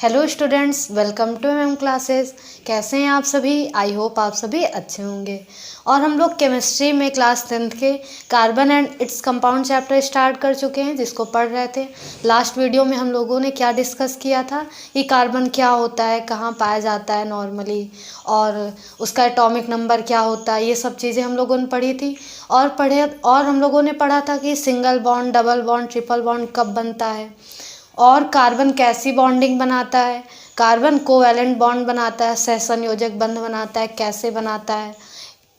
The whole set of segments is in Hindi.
Hello students, welcome to M classes. कैसे हैं आप सभी? आई होप आप सभी अच्छे होंगे। और हम लोग केमिस्ट्री में क्लास 10th के carbon and its compound chapter start कर चुके हैं, जिसको पढ़ रहे थे। लास्ट वीडियो में हम लोगों ने क्या डिस्कस किया था कि कार्बन क्या होता है, कहाँ पाया जाता है नॉर्मली, और उसका एटॉमिक नंबर क्या होता है। ये सब चीज़ें हम लोगों ने पढ़ी थी। और हम लोगों ने पढ़ा था कि single bond, double bond, triple bond कब बनता है, और कार्बन कैसी बॉन्डिंग बनाता है। कार्बन कोवैलेंट बॉन्ड बनाता है, सहसंयोजक बंध बनाता है, कैसे बनाता है,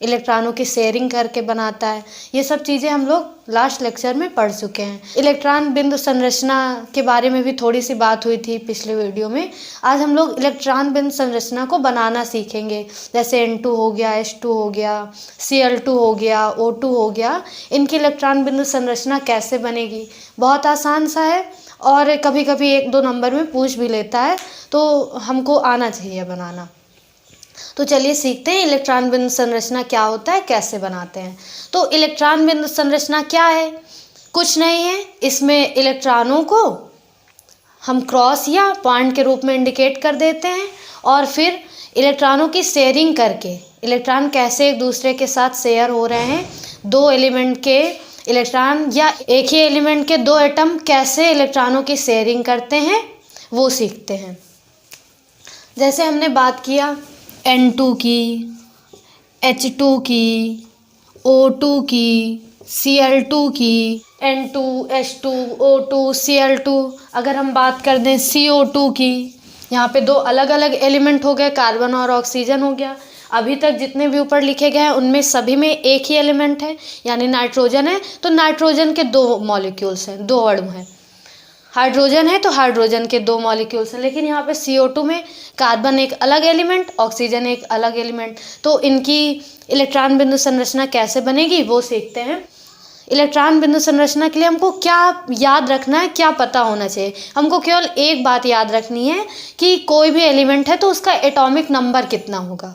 इलेक्ट्रॉनों की शेयरिंग करके बनाता है। ये सब चीज़ें हम लोग लास्ट लेक्चर में पढ़ चुके हैं। इलेक्ट्रॉन बिंदु संरचना के बारे में भी थोड़ी सी बात हुई थी पिछले वीडियो में। आज हम लोग इलेक्ट्रॉन बिंदु संरचना को बनाना सीखेंगे। जैसे N2 हो गया, H2 हो गया, Cl2 हो गया, O2 हो गया। इनकी इलेक्ट्रॉन बिंदु संरचना कैसे बनेगी, बहुत आसान सा है, और कभी कभी 1-2 नंबर में पूछ भी लेता है, तो हमको आना चाहिए बनाना। तो चलिए सीखते हैं इलेक्ट्रॉन बिंदु संरचना क्या होता है, कैसे बनाते हैं। तो इलेक्ट्रॉन बिंदु संरचना क्या है? कुछ नहीं है, इसमें इलेक्ट्रॉनों को हम क्रॉस या पॉइंट के रूप में इंडिकेट कर देते हैं, और फिर इलेक्ट्रॉनों की शेयरिंग करके इलेक्ट्रॉन कैसे एक दूसरे के साथ शेयर हो रहे हैं, दो एलिमेंट के इलेक्ट्रॉन या एक ही एलिमेंट के दो एटम कैसे इलेक्ट्रॉनों की शेयरिंग करते हैं, वो सीखते हैं। जैसे हमने बात किया N2 की, H2 की, O2 की, Cl2 की, N2, H2, O2, Cl2। अगर हम बात कर दें CO2 की, यहाँ पे दो अलग अलग एलिमेंट हो गए, कार्बन और ऑक्सीजन हो गया। अभी तक जितने भी ऊपर लिखे गए हैं उनमें सभी में एक ही एलिमेंट है, यानी नाइट्रोजन है, तो नाइट्रोजन के दो मॉलिक्यूल्स हैं, दो अणु हैं। हाइड्रोजन है तो हाइड्रोजन के दो मॉलिक्यूल्स हैं। लेकिन यहाँ पे CO2 में कार्बन एक अलग एलिमेंट, ऑक्सीजन एक अलग एलिमेंट। तो इनकी इलेक्ट्रॉन बिंदु संरचना कैसे बनेगी वो सीखते हैं। इलेक्ट्रॉन बिंदु संरचना के लिए हमको क्या याद रखना है, क्या पता होना चाहिए? हमको केवल एक बात याद रखनी है कि कोई भी एलिमेंट है तो उसका एटॉमिक नंबर कितना होगा,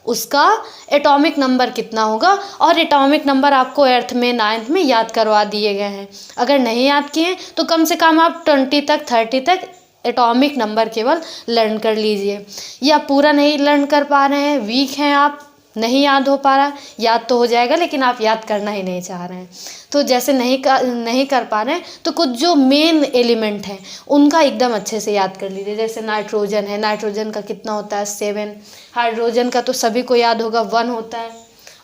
उसका एटॉमिक नंबर कितना होगा। और एटॉमिक नंबर आपको 8th में 9th में याद करवा दिए गए हैं। अगर नहीं याद किए तो कम से कम आप 20 तक 30 तक एटॉमिक नंबर केवल लर्न कर लीजिए। या पूरा नहीं लर्न कर पा रहे हैं, वीक हैं आप, नहीं याद हो पा रहा, याद तो हो जाएगा लेकिन आप याद करना ही नहीं चाह रहे हैं। तो जैसे नहीं कर पा रहे हैं तो कुछ जो मेन एलिमेंट हैं उनका एकदम अच्छे से याद कर लीजिए। जैसे नाइट्रोजन है, नाइट्रोजन का कितना होता है 7। हाइड्रोजन का तो सभी को याद होगा 1 होता है।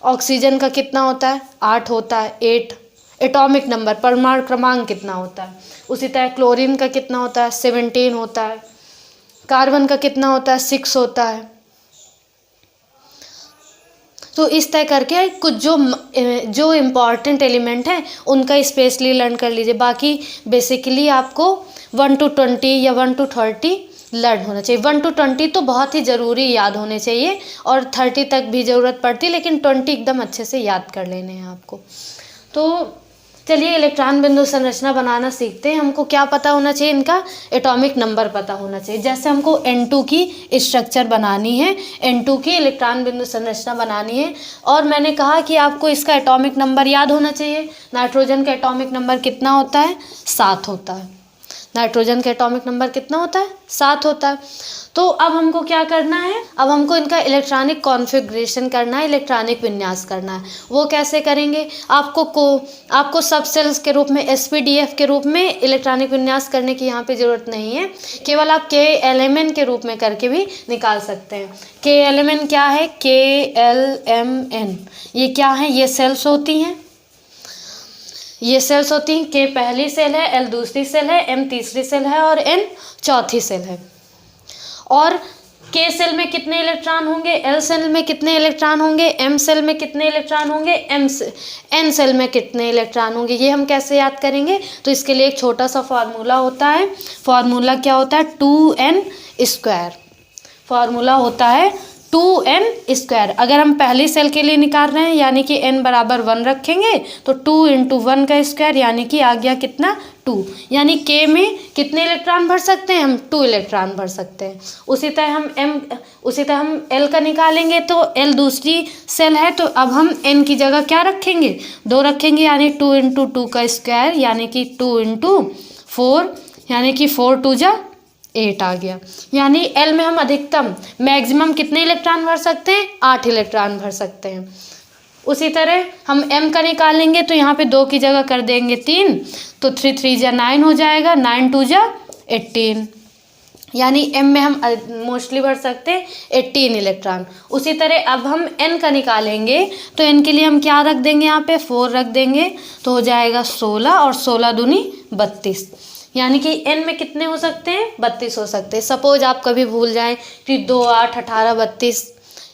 ऑक्सीजन का कितना होता है 8 होता है, 8 एटॉमिक नंबर, परमाणु क्रमांक कितना होता है। उसी तरह क्लोरीन का कितना होता है 17 होता है। कार्बन का कितना होता है 6 होता है। तो इस तरह करके कुछ जो इम्पॉर्टेंट एलिमेंट हैं उनका स्पेशली लर्न कर लीजिए। बाकी बेसिकली आपको 1 to 20 या 1 to 30 लर्न होना चाहिए। 1 to 20 तो बहुत ही ज़रूरी याद होने चाहिए, और 30 तक भी ज़रूरत पड़ती, लेकिन 20 एकदम अच्छे से याद कर लेने हैं आपको। तो चलिए इलेक्ट्रॉन बिंदु संरचना बनाना सीखते हैं। हमको क्या पता होना चाहिए, इनका एटॉमिक नंबर पता होना चाहिए। जैसे हमको N2 की स्ट्रक्चर बनानी है, N2 की इलेक्ट्रॉन बिंदु संरचना बनानी है, और मैंने कहा कि आपको इसका एटॉमिक नंबर याद होना चाहिए। नाइट्रोजन का एटॉमिक नंबर कितना होता है 7 होता है। नाइट्रोजन का एटॉमिक नंबर कितना होता है 7 होता है। तो अब हमको क्या करना है, अब हमको इनका इलेक्ट्रॉनिक कॉन्फ़िगरेशन करना है, इलेक्ट्रॉनिक विन्यास करना है। वो कैसे करेंगे? आपको सब सेल्स के रूप में, SPDF के रूप में इलेक्ट्रॉनिक विन्यास करने की यहाँ पे ज़रूरत नहीं है। केवल आप KLMN के रूप में करके भी निकाल सकते हैं। KLMN क्या है? KLMN ये क्या है? ये सेल्स होती हैं, ये सेल्स होती हैं। K पहली सेल है, L दूसरी सेल है, M तीसरी सेल है, और N चौथी सेल है। और K सेल में कितने इलेक्ट्रॉन होंगे, L सेल में कितने इलेक्ट्रॉन होंगे, M सेल में कितने इलेक्ट्रॉन होंगे, N सेल में कितने इलेक्ट्रॉन होंगे, ये हम कैसे याद करेंगे? तो इसके लिए एक छोटा सा फार्मूला होता है। फार्मूला क्या होता है? 2n²। फार्मूला होता है 2n²। अगर हम पहली सेल के लिए निकाल रहे हैं यानी कि n बराबर 1 रखेंगे तो 2 × 1 का स्क्वायर, यानी कि आ गया कितना 2। यानी K में कितने इलेक्ट्रॉन भर सकते हैं हम? 2 इलेक्ट्रॉन भर सकते हैं। उसी तरह हम L का निकालेंगे तो L दूसरी सेल है, तो अब हम N की जगह क्या रखेंगे? 2 रखेंगे, यानी 2 × 2 का स्क्वायर, यानी कि 2 × 4, यानी कि 4 × 2 = 8 आ गया। यानी L में हम अधिकतम मैक्सिमम कितने इलेक्ट्रॉन भर सकते हैं? 8 इलेक्ट्रॉन भर सकते हैं। उसी तरह हम M का निकालेंगे तो यहाँ पे 2 की जगह कर देंगे 3, तो 3 3 जा 9 हो जाएगा, 9 2 जा 18। यानी M में हम मोस्टली भर सकते हैं 18 इलेक्ट्रॉन। उसी तरह अब हम N का निकालेंगे तो N के लिए हम क्या रख देंगे? यहाँ पे 4 रख देंगे, तो हो जाएगा 16 और 16 दूनी 32। यानी कि N में कितने हो सकते हैं? 32 हो सकते हैं। सपोज आप कभी भूल जाएं कि 2 8 18 32,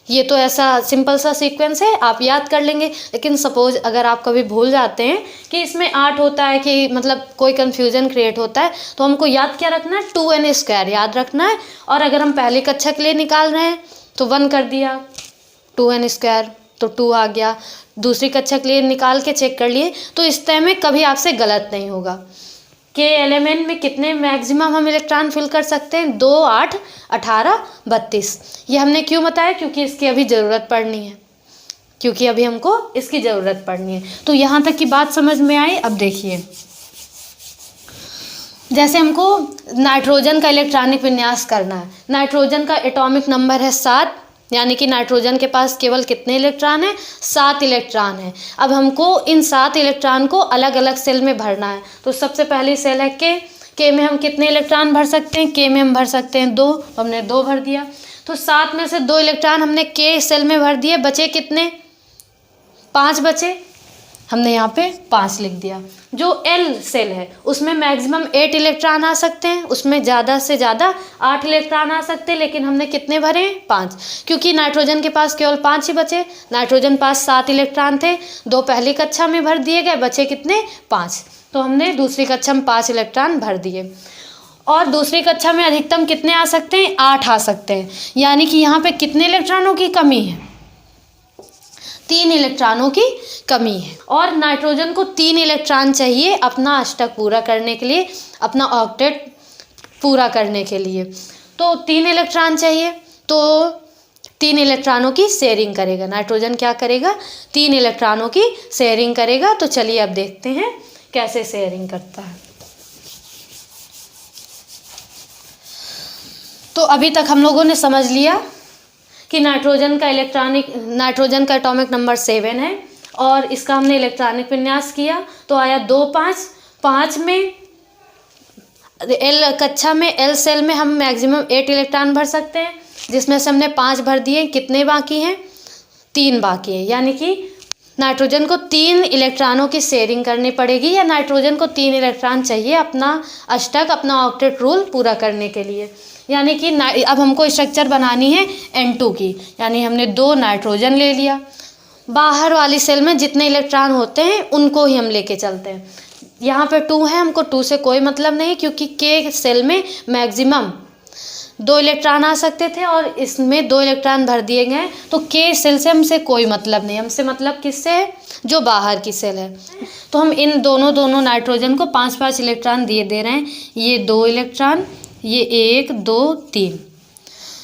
ये तो ऐसा सिंपल सा सीक्वेंस है, आप याद कर लेंगे। लेकिन सपोज अगर आप कभी भूल जाते हैं कि इसमें 8 होता है, कि मतलब कोई कन्फ्यूजन क्रिएट होता है, तो हमको याद क्या रखना है? 2n² याद रखना है। और अगर हम पहली कक्षा के लिए निकाल रहे हैं तो 1 कर दिया, 2n² तो 2 आ गया। दूसरी कक्षा के लिए निकाल के चेक कर लिए, तो इस टाइम में कभी आपसे गलत नहीं होगा। के एलिमेंट में कितने मैक्सिमम हम इलेक्ट्रॉन फिल कर सकते हैं? 2 8 18 32। ये हमने क्यों बताया? क्योंकि इसकी अभी ज़रूरत पड़नी है, क्योंकि अभी हमको इसकी ज़रूरत पड़नी है। तो यहाँ तक की बात समझ में आई। अब देखिए, जैसे हमको नाइट्रोजन का इलेक्ट्रॉनिक विन्यास करना है। नाइट्रोजन का एटॉमिक नंबर है 7, यानी कि नाइट्रोजन के पास केवल कितने इलेक्ट्रॉन हैं? 7 इलेक्ट्रॉन हैं। अब हमको इन 7 इलेक्ट्रॉन को अलग अलग सेल में भरना है। तो सबसे पहली सेल है के में हम कितने इलेक्ट्रॉन भर सकते हैं? के में हम भर सकते हैं 2, हमने 2 भर दिया। तो 7 में से 2 इलेक्ट्रॉन हमने के सेल में भर दिए, बचे कितने? 5 बचे, हमने यहाँ पे 5 लिख दिया। जो L सेल है उसमें मैक्सिमम 8 इलेक्ट्रॉन आ सकते हैं, उसमें ज़्यादा से ज़्यादा 8 इलेक्ट्रॉन आ सकते हैं, लेकिन हमने कितने भरे? 5, क्योंकि नाइट्रोजन के पास केवल 5 ही बचे। नाइट्रोजन पास 7 इलेक्ट्रॉन थे, 2 पहली कक्षा में भर दिए गए, बचे कितने? 5। तो हमने दूसरी कक्षा में 5 इलेक्ट्रॉन भर दिए। और दूसरी कक्षा में अधिकतम कितने आ सकते हैं? 8 आ सकते हैं। यानी कि यहाँ पे कितने इलेक्ट्रॉनों की कमी है? 3 इलेक्ट्रॉनों की कमी है। और नाइट्रोजन को 3 इलेक्ट्रॉन चाहिए अपना अष्टक पूरा करने के लिए, अपना ऑक्टेट पूरा करने के लिए। तो 3 इलेक्ट्रॉन चाहिए, तो 3 इलेक्ट्रॉनों की शेयरिंग करेगा। नाइट्रोजन क्या करेगा? 3 इलेक्ट्रॉनों की शेयरिंग करेगा। तो चलिए अब देखते हैं कैसे शेयरिंग करता है। तो अभी तक हम लोगों ने समझ लिया कि नाइट्रोजन का एटॉमिक नंबर 7 है और इसका हमने इलेक्ट्रॉनिक विन्यास किया तो आया 2 5। 5 में L कक्षा में L सेल में हम मैक्सिमम 8 इलेक्ट्रॉन भर सकते हैं, जिसमें से हमने 5 भर दिए। कितने बाकी हैं? 3 बाकी हैं। यानी कि नाइट्रोजन को 3 इलेक्ट्रॉनों की शेयरिंग करनी पड़ेगी, या नाइट्रोजन को 3 इलेक्ट्रॉन चाहिए अपना अष्टक, अपना ऑक्टेट रूल पूरा करने के लिए। यानी कि अब हमको स्ट्रक्चर बनानी है N2 की, यानी हमने 2 नाइट्रोजन ले लिया। बाहर वाली सेल में जितने इलेक्ट्रॉन होते हैं उनको ही हम लेके चलते हैं। यहाँ पे 2 है, हमको 2 से कोई मतलब नहीं, क्योंकि के सेल में मैक्सिमम 2 इलेक्ट्रॉन आ सकते थे और इसमें 2 इलेक्ट्रॉन भर दिए गए। तो के सेल से हमसे कोई मतलब नहीं, हमसे मतलब किससे है? जो बाहर की सेल है। तो हम इन दोनों नाइट्रोजन को 5-5 इलेक्ट्रॉन दे रहे हैं। ये 2 इलेक्ट्रॉन, ये 1 2 3,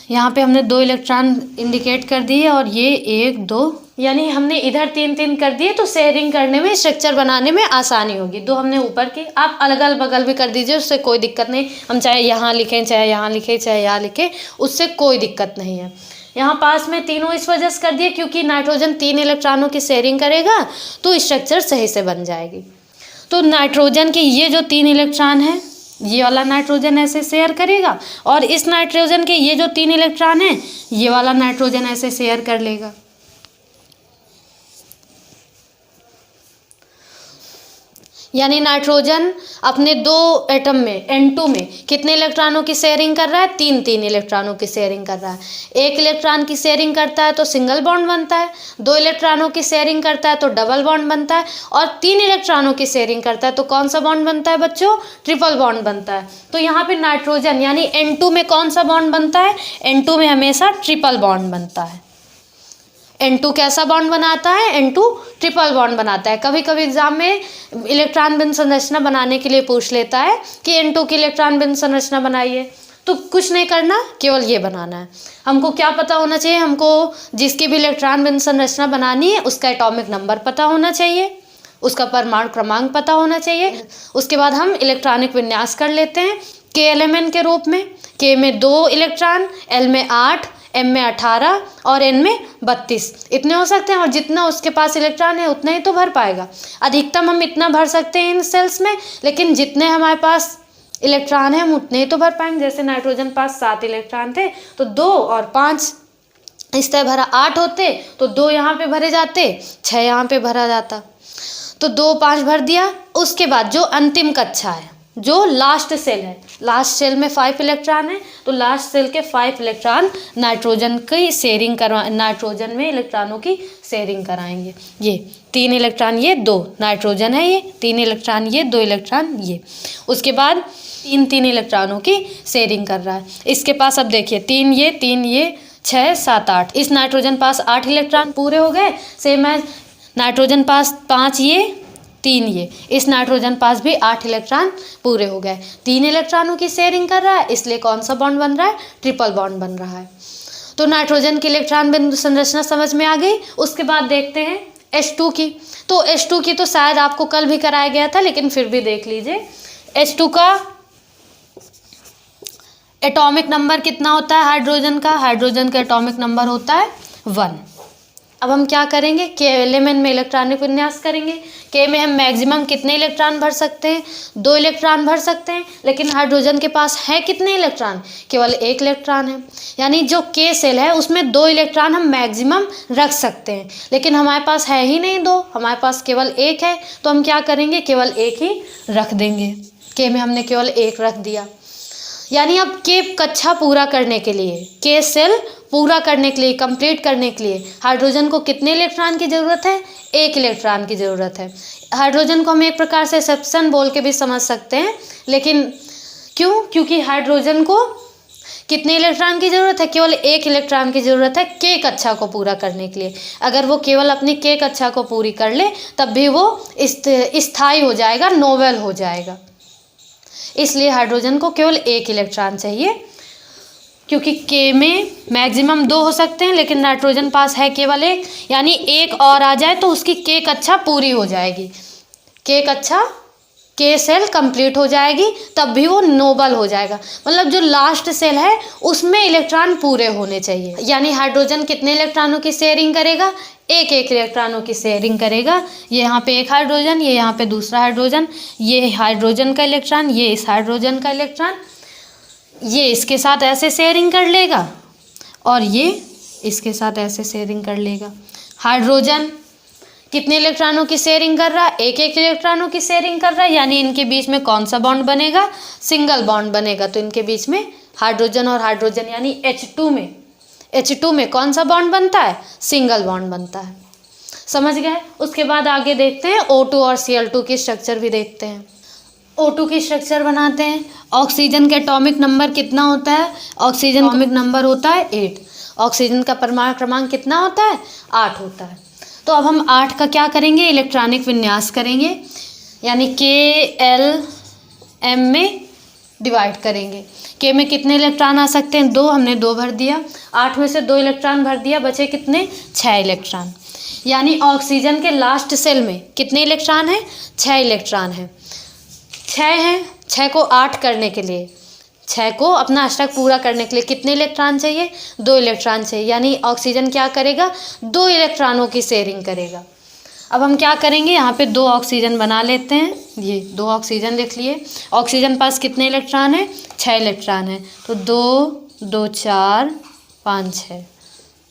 यहाँ पे हमने 2 इलेक्ट्रॉन इंडिकेट कर दिए, और ये 1 2, यानी हमने इधर 3-3 कर दिए। तो शेयरिंग करने में, स्ट्रक्चर बनाने में आसानी होगी। 2 हमने ऊपर की, आप अलग बगल भी कर दीजिए, उससे कोई दिक्कत नहीं। हम चाहे यहाँ लिखें, चाहे यहाँ लिखें, चाहे यहाँ लिखें, उससे कोई दिक्कत नहीं है। यहाँ पास में तीनों इस वजह से कर दिए क्योंकि नाइट्रोजन 3 इलेक्ट्रॉनों की शेयरिंग करेगा तो स्ट्रक्चर सही से बन जाएगी। तो नाइट्रोजन के ये जो 3 इलेक्ट्रॉन है, ये वाला नाइट्रोजन ऐसे शेयर करेगा, और इस नाइट्रोजन के ये जो 3 इलेक्ट्रॉन है, ये वाला नाइट्रोजन ऐसे शेयर कर लेगा। यानी नाइट्रोजन अपने 2 एटम में N2 में कितने इलेक्ट्रॉनों की शेयरिंग कर रहा है? 3 इलेक्ट्रॉनों की शेयरिंग कर रहा है। 1 इलेक्ट्रॉन की शेयरिंग करता है तो सिंगल बॉन्ड बनता है, 2 इलेक्ट्रॉनों की शेयरिंग करता है तो डबल बॉन्ड बनता है, और 3 इलेक्ट्रॉनों की शेयरिंग करता है तो कौन सा बॉन्ड बनता है बच्चों? ट्रिपल बॉन्ड बनता है। तो यहाँ पे नाइट्रोजन यानी N2 में कौन सा बॉन्ड बनता है? N2 में हमेशा ट्रिपल बॉन्ड बनता है। N2 कैसा बॉन्ड बनाता है? N2 ट्रिपल बॉन्ड बनाता है। कभी कभी एग्जाम में इलेक्ट्रॉन बिंद संरचना बनाने के लिए पूछ लेता है कि N2 की इलेक्ट्रॉन बिंद संरचना बनाइए, तो कुछ नहीं करना, केवल ये बनाना है। हमको क्या पता होना चाहिए? हमको जिसकी भी इलेक्ट्रॉन बिंद संरचना बनानी है उसका एटॉमिक नंबर पता होना चाहिए, उसका परमाणु क्रमांक पता होना चाहिए। उसके बाद हम इलेक्ट्रॉनिक विन्यास कर लेते हैं KLMN के रूप में। K में 2 इलेक्ट्रॉन, L में 8, M में 18 और N में 32 इतने हो सकते हैं। और जितना उसके पास इलेक्ट्रॉन है उतना ही तो भर पाएगा। अधिकतम हम इतना भर सकते हैं इन सेल्स में, लेकिन जितने हमारे पास इलेक्ट्रॉन है हम उतने ही तो भर पाएंगे। जैसे नाइट्रोजन पास 7 इलेक्ट्रॉन थे तो 2 और 5 इस तरह भरा। 8 होते तो 2 यहाँ पे भरे जाते, 6 यहाँ पे भरा जाता, तो 2 5 भर दिया। उसके बाद जो अंतिम कक्षा है, जो लास्ट सेल है, लास्ट सेल में 5 इलेक्ट्रॉन है, तो लास्ट सेल के 5 इलेक्ट्रॉन नाइट्रोजन की शेयरिंग नाइट्रोजन में इलेक्ट्रॉनों की शेयरिंग कराएंगे। ये 3 इलेक्ट्रॉन, ये 2 नाइट्रोजन है, ये 3 इलेक्ट्रॉन, ये 2 इलेक्ट्रॉन, ये उसके बाद 3 इलेक्ट्रॉनों की शेयरिंग कर रहा है। इसके पास अब देखिए 3 ये 6 7 8, इस नाइट्रोजन पास 8 इलेक्ट्रॉन पूरे हो गए। सेम है नाइट्रोजन पास 5 ये 3 ये, इस नाइट्रोजन पास भी 8 इलेक्ट्रॉन पूरे हो गए। 3 इलेक्ट्रॉनों की शेयरिंग कर रहा है, इसलिए कौन सा बॉन्ड बन रहा है? ट्रिपल बॉन्ड बन रहा है। तो नाइट्रोजन की इलेक्ट्रॉन बिंदु संरचना समझ में आ गई। उसके बाद देखते हैं H2 की। तो H2 की तो शायद आपको कल भी कराया गया था, लेकिन फिर भी देख लीजिए। H2 का एटॉमिक नंबर कितना होता है हाइड्रोजन का? हाइड्रोजन का एटॉमिक नंबर होता है 1। अब हम क्या करेंगे? KLMN में इलेक्ट्रॉनिक विन्यास करेंगे। K में हम मैक्सिमम कितने इलेक्ट्रॉन भर सकते हैं? 2 इलेक्ट्रॉन भर सकते हैं, लेकिन हाइड्रोजन के पास है कितने इलेक्ट्रॉन? केवल 1 इलेक्ट्रॉन है। यानी जो K सेल है उसमें 2 इलेक्ट्रॉन हम मैक्सिमम रख सकते हैं, लेकिन हमारे पास है ही नहीं 2, हमारे पास केवल 1 है। तो हम क्या करेंगे? केवल 1 ही रख देंगे। K में हमने केवल 1 रख दिया। यानी अब K कक्षा पूरा करने के लिए, K सेल पूरा करने के लिए, कंप्लीट करने के लिए हाइड्रोजन को कितने इलेक्ट्रॉन की ज़रूरत है? 1 इलेक्ट्रॉन की ज़रूरत है। हाइड्रोजन को हम एक प्रकार से एक्सेप्शन बोल के भी समझ सकते हैं, लेकिन क्यों? क्योंकि हाइड्रोजन को कितने इलेक्ट्रॉन की ज़रूरत है? केवल 1 इलेक्ट्रॉन की ज़रूरत है K कक्षा को पूरा करने के लिए। अगर वो केवल अपनी K कक्षा को पूरी कर ले तब भी वो स्थायी हो जाएगा, नोबेल हो जाएगा। इसलिए हाइड्रोजन को केवल 1 इलेक्ट्रॉन चाहिए, क्योंकि K में मैक्सिमम 2 हो सकते हैं, लेकिन नाइट्रोजन पास है केवल 1। यानी 1 और आ जाए तो उसकी K कक्षा पूरी हो जाएगी, K कक्षा, K सेल कंप्लीट हो जाएगी, तब भी वो नोबल हो जाएगा। मतलब जो लास्ट सेल है उसमें इलेक्ट्रॉन पूरे होने चाहिए। यानी हाइड्रोजन कितने इलेक्ट्रॉनों की शेयरिंग करेगा? 1 इलेक्ट्रॉनों की शेयरिंग करेगा। ये यहाँ पे 1 हाइड्रोजन, ये यहाँ पे दूसरा हाइड्रोजन, ये हाइड्रोजन का इलेक्ट्रॉन, ये इस हाइड्रोजन का इलेक्ट्रॉन, ये इसके साथ ऐसे शेयरिंग कर लेगा और ये इसके साथ ऐसे शेयरिंग कर लेगा। हाइड्रोजन कितने इलेक्ट्रॉनों की शेयरिंग कर रहा है? 1 इलेक्ट्रॉनों की शेयरिंग कर रहा है। यानी इनके बीच में कौन सा बॉन्ड बनेगा? सिंगल बॉन्ड बनेगा। तो इनके बीच में हाइड्रोजन और हाइड्रोजन यानी H2 में कौन सा बॉन्ड बनता है? सिंगल बॉन्ड बनता है। समझ गए? उसके बाद आगे देखते हैं O2 और Cl2 की स्ट्रक्चर भी देखते हैं। O2 की स्ट्रक्चर बनाते हैं। ऑक्सीजन के एटॉमिक नंबर कितना होता है? ऑक्सीजन एटॉमिक नंबर होता है 8। ऑक्सीजन का परमाणु क्रमांक कितना होता है? 8 होता है। तो अब हम 8 का क्या करेंगे? इलेक्ट्रॉनिक विन्यास करेंगे, यानी KLM में डिवाइड करेंगे। K में कितने इलेक्ट्रॉन आ सकते हैं? 2, हमने 2 भर दिया। 8 में से 2 इलेक्ट्रॉन भर दिया, बचे कितने? 6 इलेक्ट्रॉन। यानी ऑक्सीजन के लास्ट सेल में कितने इलेक्ट्रॉन हैं? 6 इलेक्ट्रॉन हैं। 6 हैं, 6 को 8 करने के लिए, 6 को अपना अष्टक पूरा करने के लिए कितने इलेक्ट्रॉन चाहिए? 2 इलेक्ट्रॉन चाहिए। यानी ऑक्सीजन क्या करेगा? 2 इलेक्ट्रॉनों की शेयरिंग करेगा। अब हम क्या करेंगे? यहाँ पे 2 ऑक्सीजन बना लेते हैं। ये 2 ऑक्सीजन लिख लिए। ऑक्सीजन पास कितने इलेक्ट्रॉन है? 6 इलेक्ट्रॉन है। तो 2 2 4 5 6,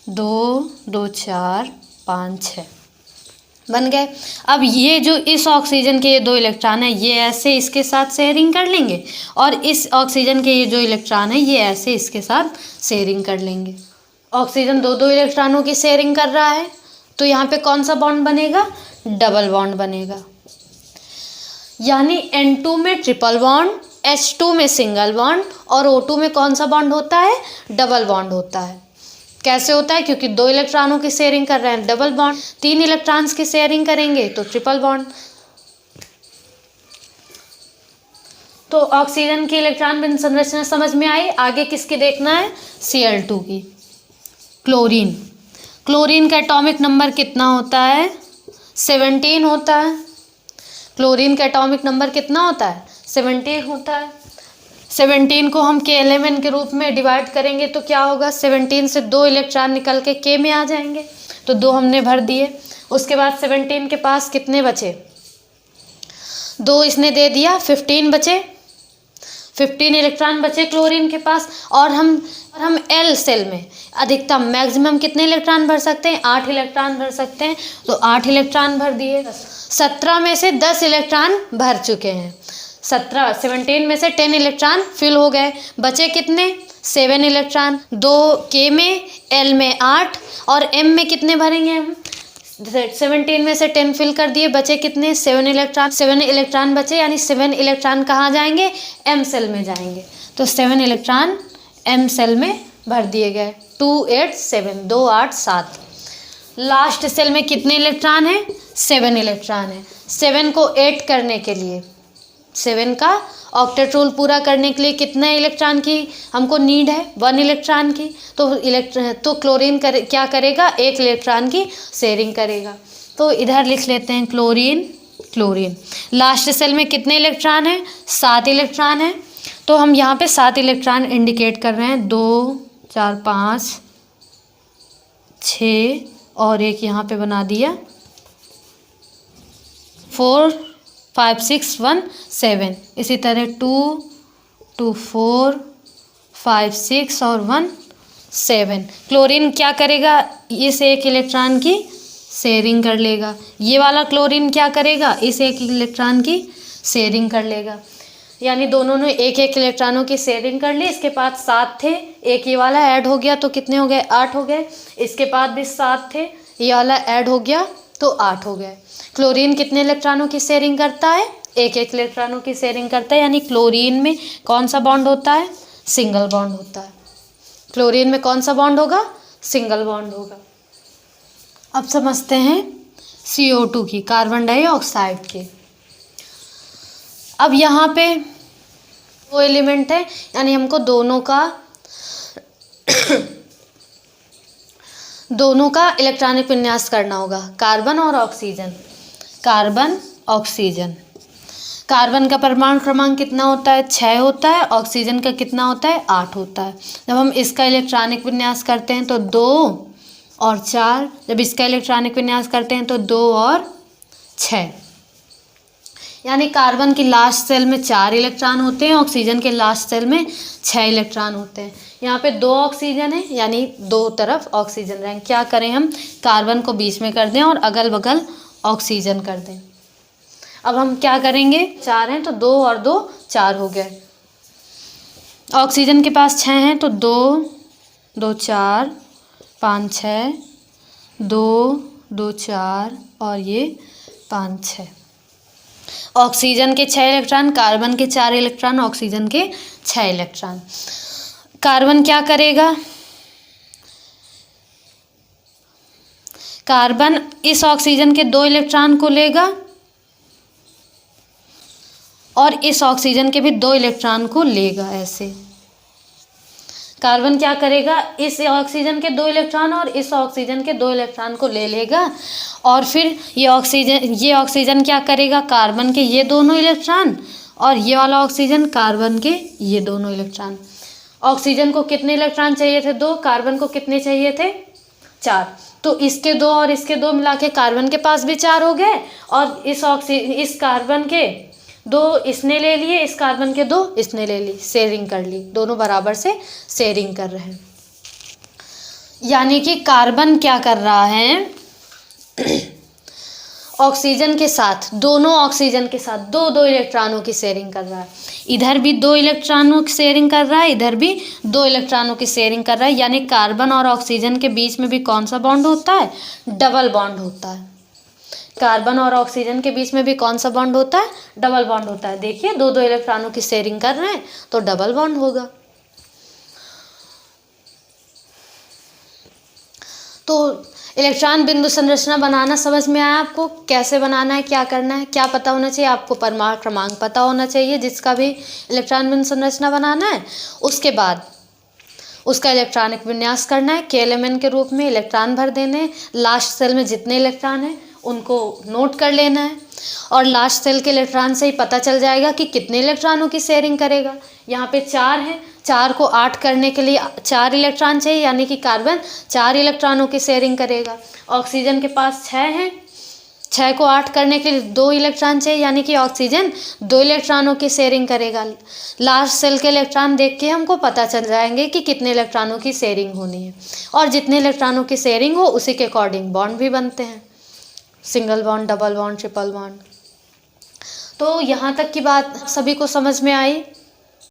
2 2 4 5 6 बन गए। अब ये जो इस ऑक्सीजन के ये 2 इलेक्ट्रॉन है, ये ऐसे इसके साथ शेयरिंग कर लेंगे, और इस ऑक्सीजन के ये जो इलेक्ट्रॉन है ये ऐसे इसके साथ शेयरिंग कर लेंगे। ऑक्सीजन 2 इलेक्ट्रॉनों की शेयरिंग कर रहा है, तो यहाँ पे कौन सा बॉन्ड बनेगा? डबल बॉन्ड बनेगा। यानी N2 में ट्रिपल बॉन्ड, H2 में सिंगल बॉन्ड, और O2 में कौन सा बॉन्ड होता है? डबल बॉन्ड होता है। कैसे होता है? क्योंकि 2 इलेक्ट्रॉनों की शेयरिंग कर रहे हैं, डबल बॉन्ड। 3 इलेक्ट्रॉन्स की शेयरिंग करेंगे तो ट्रिपल बॉन्ड। तो ऑक्सीजन की इलेक्ट्रॉन बिंदु संरचना समझ में आई। आगे किसकी देखना है? Cl2 की। क्लोरीन। क्लोरीन का एटॉमिक नंबर कितना होता है? 17 होता है। क्लोरीन का एटॉमिक नंबर कितना होता है? 17 होता है। 17 को हम K11 के रूप में डिवाइड करेंगे तो क्या होगा, 17 से 2 इलेक्ट्रॉन निकल के K में आ जाएंगे, तो 2 हमने भर दिए। उसके बाद 17 के पास कितने बचे, 2 इसने दे दिया, 15 बचे, 15 इलेक्ट्रॉन बचे क्लोरीन के पास। और हम L सेल में अधिकतम मैक्सिमम कितने इलेक्ट्रॉन भर सकते हैं, 8 इलेक्ट्रॉन भर सकते हैं, तो 8 इलेक्ट्रॉन भर दिए। 17 में से 10 इलेक्ट्रॉन भर चुके हैं, 17 में से 10 इलेक्ट्रॉन फिल हो गए, बचे कितने, 7 इलेक्ट्रॉन, 2 K में, L में 8 और M में कितने भरेंगे हम, 17 में से 10 फिल कर दिए, बचे कितने, 7 इलेक्ट्रॉन, 7 इलेक्ट्रॉन बचे, यानी 7 इलेक्ट्रॉन कहाँ जाएंगे, M सेल में जाएंगे, तो 7 इलेक्ट्रॉन M सेल में भर दिए गए। 2 8 7, 2 8 7। लास्ट सेल में कितने इलेक्ट्रॉन हैं, 7 इलेक्ट्रॉन है। 7 को 8 करने के लिए, 7 का ऑक्टेट रूल पूरा करने के लिए कितने इलेक्ट्रॉन की हमको नीड है, 1 इलेक्ट्रॉन की, तो क्लोरीन क्या करेगा, 1 इलेक्ट्रॉन की शेयरिंग करेगा। तो इधर लिख लेते हैं क्लोरीन। लास्ट सेल में कितने इलेक्ट्रॉन हैं, 7 इलेक्ट्रॉन है, तो हम यहाँ पे 7 इलेक्ट्रॉन इंडिकेट कर रहे हैं, 2 4 5 6 और एक यहाँ पे बना दिया, 4 5 6 1 7। इसी तरह 2 2 4 5 6 और 1 7। क्लोरीन क्या करेगा, इस 1 इलेक्ट्रॉन की शेयरिंग कर लेगा। ये वाला क्लोरीन क्या करेगा, इस 1 इलेक्ट्रॉन की शेयरिंग कर लेगा, यानी दोनों ने 1 इलेक्ट्रॉनों की शेयरिंग कर ली। इसके पास 7 थे, एक ये वाला ऐड हो गया तो कितने हो गए, 8 हो गए। इसके पास भी 7 थे, ये वाला ऐड हो गया तो 8 हो गए। क्लोरीन कितने इलेक्ट्रॉनों की शेयरिंग करता है, 1 इलेक्ट्रॉनों की शेयरिंग करता है, यानी क्लोरीन में कौन सा बॉन्ड होता है, सिंगल बॉन्ड होता है। क्लोरीन में कौन सा बॉन्ड होगा, सिंगल बॉन्ड होगा। अब समझते हैं CO2 की, कार्बन डाइऑक्साइड की। अब यहाँ पे 2 एलिमेंट है, यानी हमको दोनों का इलेक्ट्रॉनिक विन्यास करना होगा, कार्बन और ऑक्सीजन। कार्बन का परमाणु क्रमांक कितना होता है, 6 होता है। ऑक्सीजन का कितना होता है, 8 होता है। जब हम इसका इलेक्ट्रॉनिक विन्यास करते हैं तो 2 और 4, जब इसका इलेक्ट्रॉनिक विन्यास करते हैं तो 2 और 6, यानी कार्बन की लास्ट सेल में 4 इलेक्ट्रॉन होते हैं, ऑक्सीजन के लास्ट सेल में 6 इलेक्ट्रॉन होते हैं। यहाँ पे 2 ऑक्सीजन है, यानी 2 तरफ ऑक्सीजन रहेंगे। क्या करें हम, कार्बन को बीच में कर दें और अगल बगल ऑक्सीजन कर दें। अब हम क्या करेंगे, 4 हैं तो 2 और 2 4 हो गए। ऑक्सीजन के पास 6 हैं तो 2 2 4 5 6, 2 2 4 और ये 5 6। ऑक्सीजन के 6 इलेक्ट्रॉन, कार्बन के 4 इलेक्ट्रॉन, ऑक्सीजन के 6 इलेक्ट्रॉन। कार्बन क्या करेगा, कार्बन इस ऑक्सीजन के 2 इलेक्ट्रॉन को लेगा और इस ऑक्सीजन के भी 2 इलेक्ट्रॉन को लेगा। ऐसे कार्बन क्या करेगा, इस ऑक्सीजन के 2 इलेक्ट्रॉन और इस ऑक्सीजन के 2 इलेक्ट्रॉन को ले लेगा और फिर ये ऑक्सीजन क्या करेगा, कार्बन के ये दोनों इलेक्ट्रॉन और ये वाला ऑक्सीजन कार्बन के ये दोनों इलेक्ट्रॉन। ऑक्सीजन को कितने इलेक्ट्रॉन चाहिए थे, 2, कार्बन को कितने चाहिए थे, 4, तो इसके 2 और इसके 2 मिला के कार्बन के पास भी 4 हो गए और इस कार्बन के 2 इसने ले लिए, इस कार्बन के 2 इसने ले ली, शेयरिंग कर ली, दोनों बराबर से शेयरिंग कर रहे हैं। यानी कि कार्बन क्या कर रहा है, ऑक्सीजन के साथ, दोनों ऑक्सीजन के साथ 2 इलेक्ट्रॉनों की शेयरिंग कर रहा है। इधर भी 2 इलेक्ट्रॉनों की शेयरिंग कर रहा है, इधर भी 2 इलेक्ट्रॉनों की शेयरिंग कर रहा है। यानी कार्बन और ऑक्सीजन के बीच में भी कौन सा बॉन्ड होता है, डबल बॉन्ड होता है। कार्बन और ऑक्सीजन के बीच में भी कौन सा बॉन्ड होता है, डबल बॉन्ड होता है। देखिए 2 इलेक्ट्रॉनों की शेयरिंग कर रहे हैं तो डबल बॉन्ड होगा। तो इलेक्ट्रॉन बिंदु संरचना बनाना समझ में आया आपको, कैसे बनाना है, क्या करना है, क्या पता होना चाहिए आपको, परमाणु क्रमांक पता होना चाहिए जिसका भी इलेक्ट्रॉन बिंदु संरचना बनाना है। उसके बाद उसका इलेक्ट्रॉनिक विन्यास करना है, K11 के रूप में इलेक्ट्रॉन भर देने, लास्ट सेल में जितने इलेक्ट्रॉन हैं उनको नोट कर लेना है और लास्ट सेल के इलेक्ट्रॉन से ही पता चल जाएगा कि कितने इलेक्ट्रॉनों की शेयरिंग करेगा। यहाँ पे 4 है, 4 को 8 करने के लिए 4 इलेक्ट्रॉन चाहिए, यानी कि कार्बन 4 इलेक्ट्रॉनों की शेयरिंग करेगा। ऑक्सीजन के पास 6 है, 6 को 8 करने के लिए 2 इलेक्ट्रॉन चाहिए, यानी कि ऑक्सीजन 2 इलेक्ट्रॉनों की शेयरिंग करेगा। लास्ट सेल के इलेक्ट्रॉन देख के हमको पता चल जाएंगे कि कितने इलेक्ट्रॉनों की शेयरिंग होनी है, और जितने इलेक्ट्रॉनों की शेयरिंग हो उसी के अकॉर्डिंग बॉन्ड भी बनते हैं, single bond, double bond, triple bond. तो यहाँ तक की बात सभी को समझ में आई।